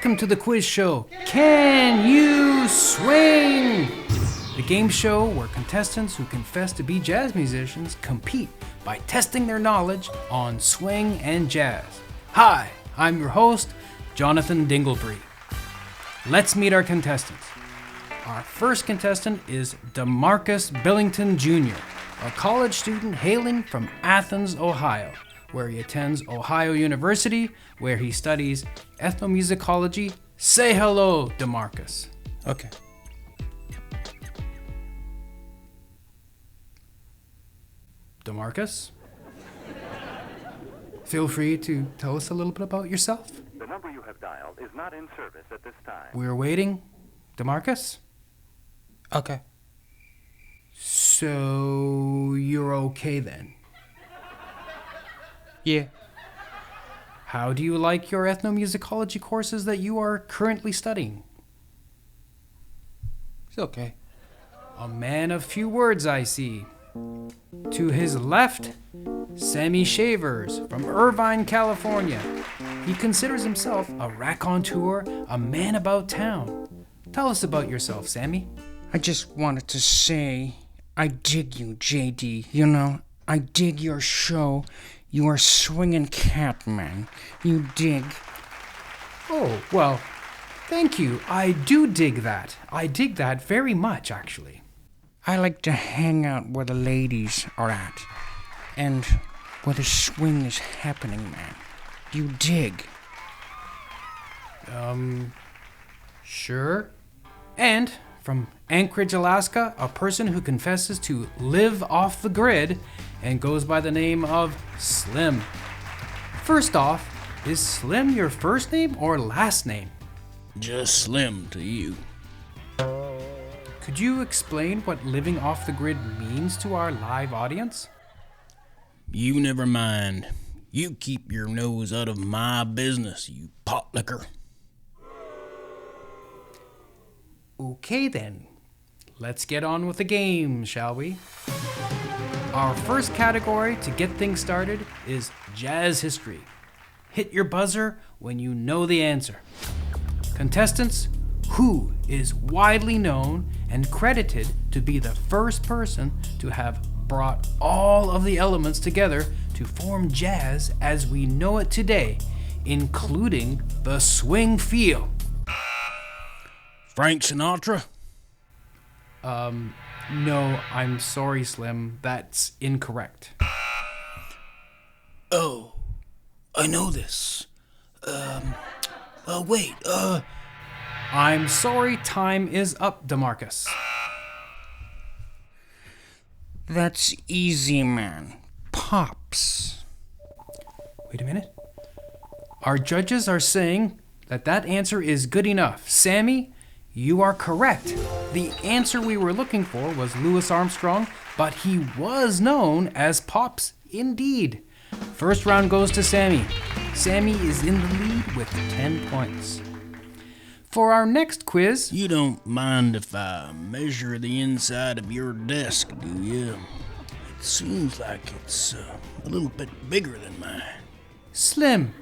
Welcome to the quiz show, Can You Swing? The game show where contestants who confess to be jazz musicians compete by testing their knowledge on swing and jazz. Hi, I'm your host, Jonathan Dingelbrie. Let's meet our contestants. Our first contestant is DeMarcus Billington Jr., a college student hailing from Athens, Ohio, where he attends Ohio University, where he studies ethnomusicology. Say hello, DeMarcus. Okay. DeMarcus? Feel free to tell us a little bit about yourself. The number you have dialed is not in service at this time. We're waiting. DeMarcus? Okay. So you're okay then? Yeah. How do you like your ethnomusicology courses that you are currently studying? It's okay. A man of few words, I see. To his left, Sammy Shavers from Irvine, California. He considers himself a raconteur, a man about town. Tell us about yourself, Sammy. I just wanted to say, I dig you, JD. You know, I dig your show. You are swinging cat, man. You dig. Oh, well, thank you. I do dig that. I dig that very much, actually. I like to hang out where the ladies are at. And where the swing is happening, man. You dig. Sure. And from Anchorage, Alaska, a person who confesses to live off the grid and goes by the name of Slim. First off, is Slim your first name or last name? Just Slim to you. Could you explain what living off the grid means to our live audience? You never mind. You keep your nose out of my business, you pot licker. Okay then, let's get on with the game, shall we? Our first category to get things started is jazz history. Hit your buzzer when you know the answer. Contestants, who is widely known and credited to be the first person to have brought all of the elements together to form jazz as we know it today, including the swing feel? Frank Sinatra? No, I'm sorry, Slim. That's incorrect. Oh, I know this. Wait, I'm sorry, time is up, DeMarcus. That's easy, man. Pops. Wait a minute. Our judges are saying that answer is good enough. Sammy, you are correct. The answer we were looking for was Louis Armstrong, but he was known as Pops indeed. First round goes to Sammy. Sammy is in the lead with 10 points. For our next quiz... You don't mind if I measure the inside of your desk, do you? It seems like it's a little bit bigger than mine. Slim,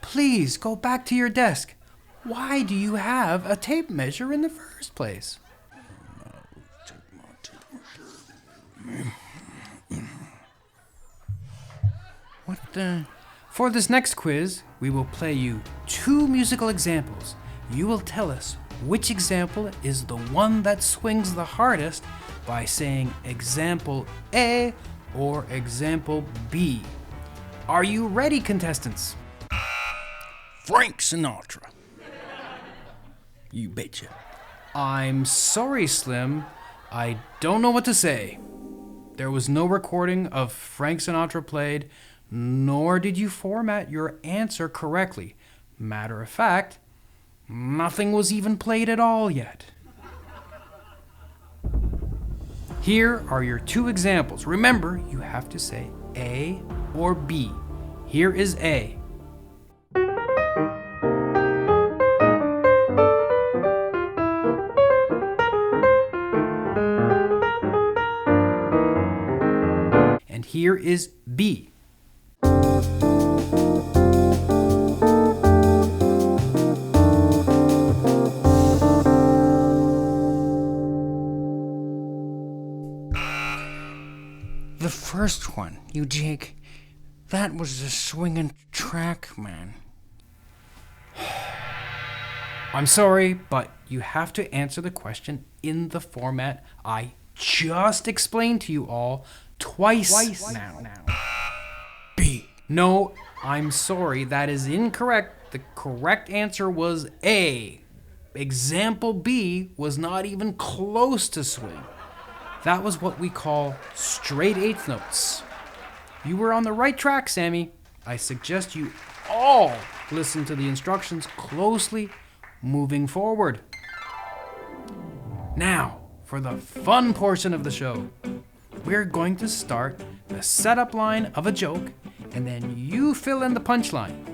please go back to your desk. Why do you have a tape measure in the first place? What the... For this next quiz, we will play you 2 musical examples. You will tell us which example is the one that swings the hardest by saying example A or example B. Are you ready, contestants? Frank Sinatra. You betcha. I'm sorry, Slim. I don't know what to say. There was no recording of Frank Sinatra played, nor did you format your answer correctly. Matter of fact, nothing was even played at all yet. Here are your 2 examples. Remember, you have to say A or B. Here is A. And here is B. first one, you dig? That was the swinging track, man. I'm sorry, but you have to answer the question in the format I just explained to you all twice now. B. No, I'm sorry, that is incorrect. The correct answer was A. Example B was not even close to swing. That was what we call straight eighth notes. You were on the right track, Sammy. I suggest you all listen to the instructions closely moving forward. Now, for the fun portion of the show, we're going to start the setup line of a joke, and then you fill in the punchline.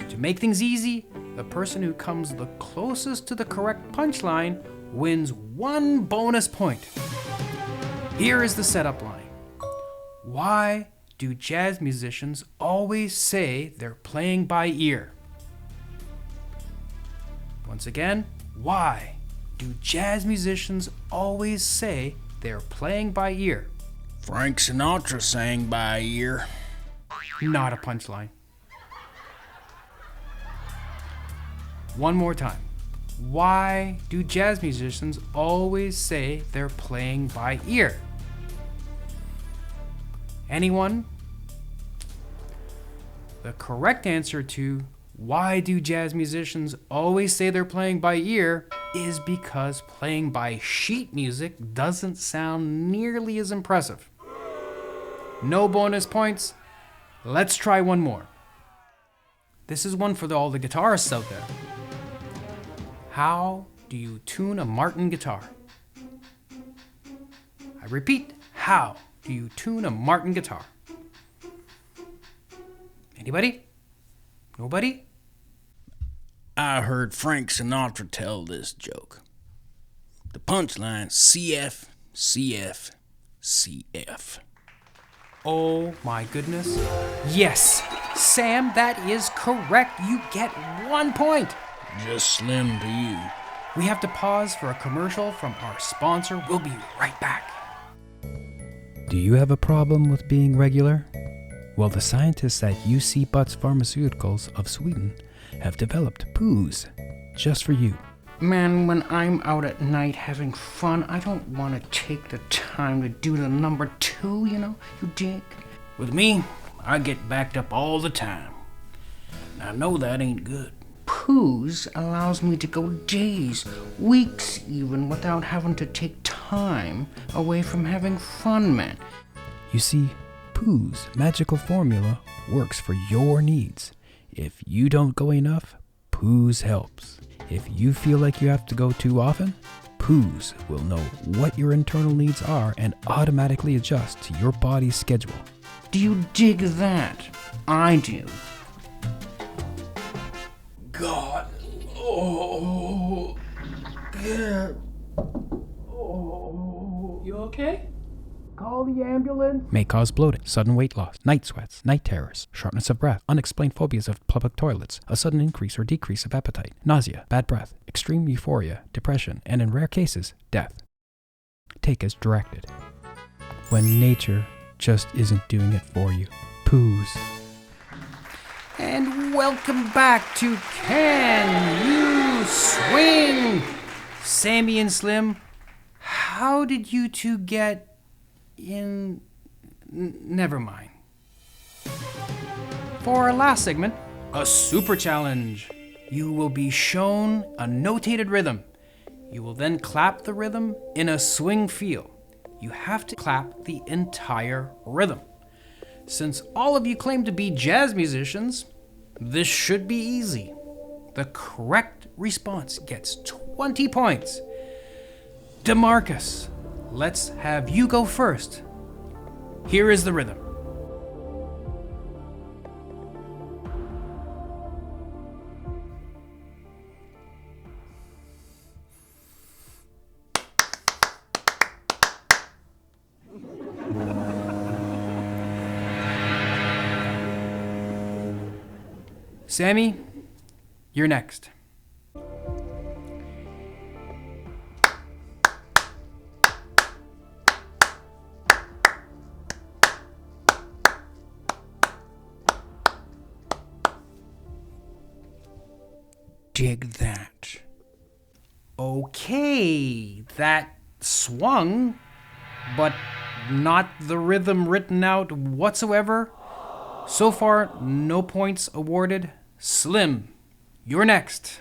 To make things easy, the person who comes the closest to the correct punchline wins 1 bonus point. Here is the setup line. Why do jazz musicians always say they're playing by ear? Once again, why do jazz musicians always say they're playing by ear? Frank Sinatra sang by ear. Not a punchline. One more time. Why do jazz musicians always say they're playing by ear? Anyone? The correct answer to why do jazz musicians always say they're playing by ear is because playing by sheet music doesn't sound nearly as impressive. No bonus points. Let's try one more. This is one for all the guitarists out there. How do you tune a Martin guitar? I repeat, how do you tune a Martin guitar? Anybody? Nobody? I heard Frank Sinatra tell this joke. The punchline, CF, CF, CF. Oh my goodness. Yes, Sam, that is correct. You get 1 point. Just slim to you. We have to pause for a commercial from our sponsor. We'll be right back. Do you have a problem with being regular? Well, the scientists at UC Butts Pharmaceuticals of Sweden have developed poos just for you. Man, when I'm out at night having fun, I don't want to take the time to do the number 2, you dig? With me, I get backed up all the time. I know that ain't good. Poos allows me to go days, weeks even, without having to take time away from having fun, man. You see, Poo's magical formula works for your needs. If you don't go enough, Poo's helps. If you feel like you have to go too often, Poo's will know what your internal needs are and automatically adjust to your body's schedule. Do you dig that? I do. God. Oh. Yeah. Oh. You okay? Call the ambulance. May cause bloating, sudden weight loss, night sweats, night terrors, shortness of breath, unexplained phobias of public toilets, a sudden increase or decrease of appetite, nausea, bad breath, extreme euphoria, depression, and in rare cases, death. Take as directed. When nature just isn't doing it for you. Poos. And welcome back to Can You Swing? Sammy and Slim, how did you two get in? Never mind. For our last segment, a super challenge. You will be shown a notated rhythm. You will then clap the rhythm in a swing feel. You have to clap the entire rhythm. Since all of you claim to be jazz musicians, this should be easy. The correct response gets 20 points. DeMarcus, let's have you go first. Here is the rhythm. Sammy, you're next. dig that. Okay, that swung, but not the rhythm written out whatsoever. So far, no points awarded. Slim, you're next.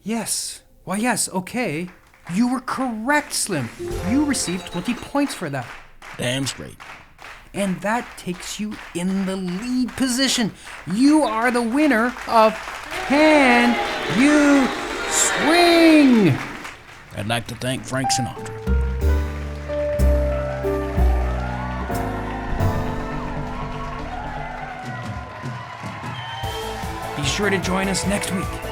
Yes. Why, yes, okay. You were correct, Slim. You received 20 points for that. Damn straight. And that takes you in the lead position. You are the winner of Can You Swing? I'd like to thank Frank Sinatra. Be sure to join us next week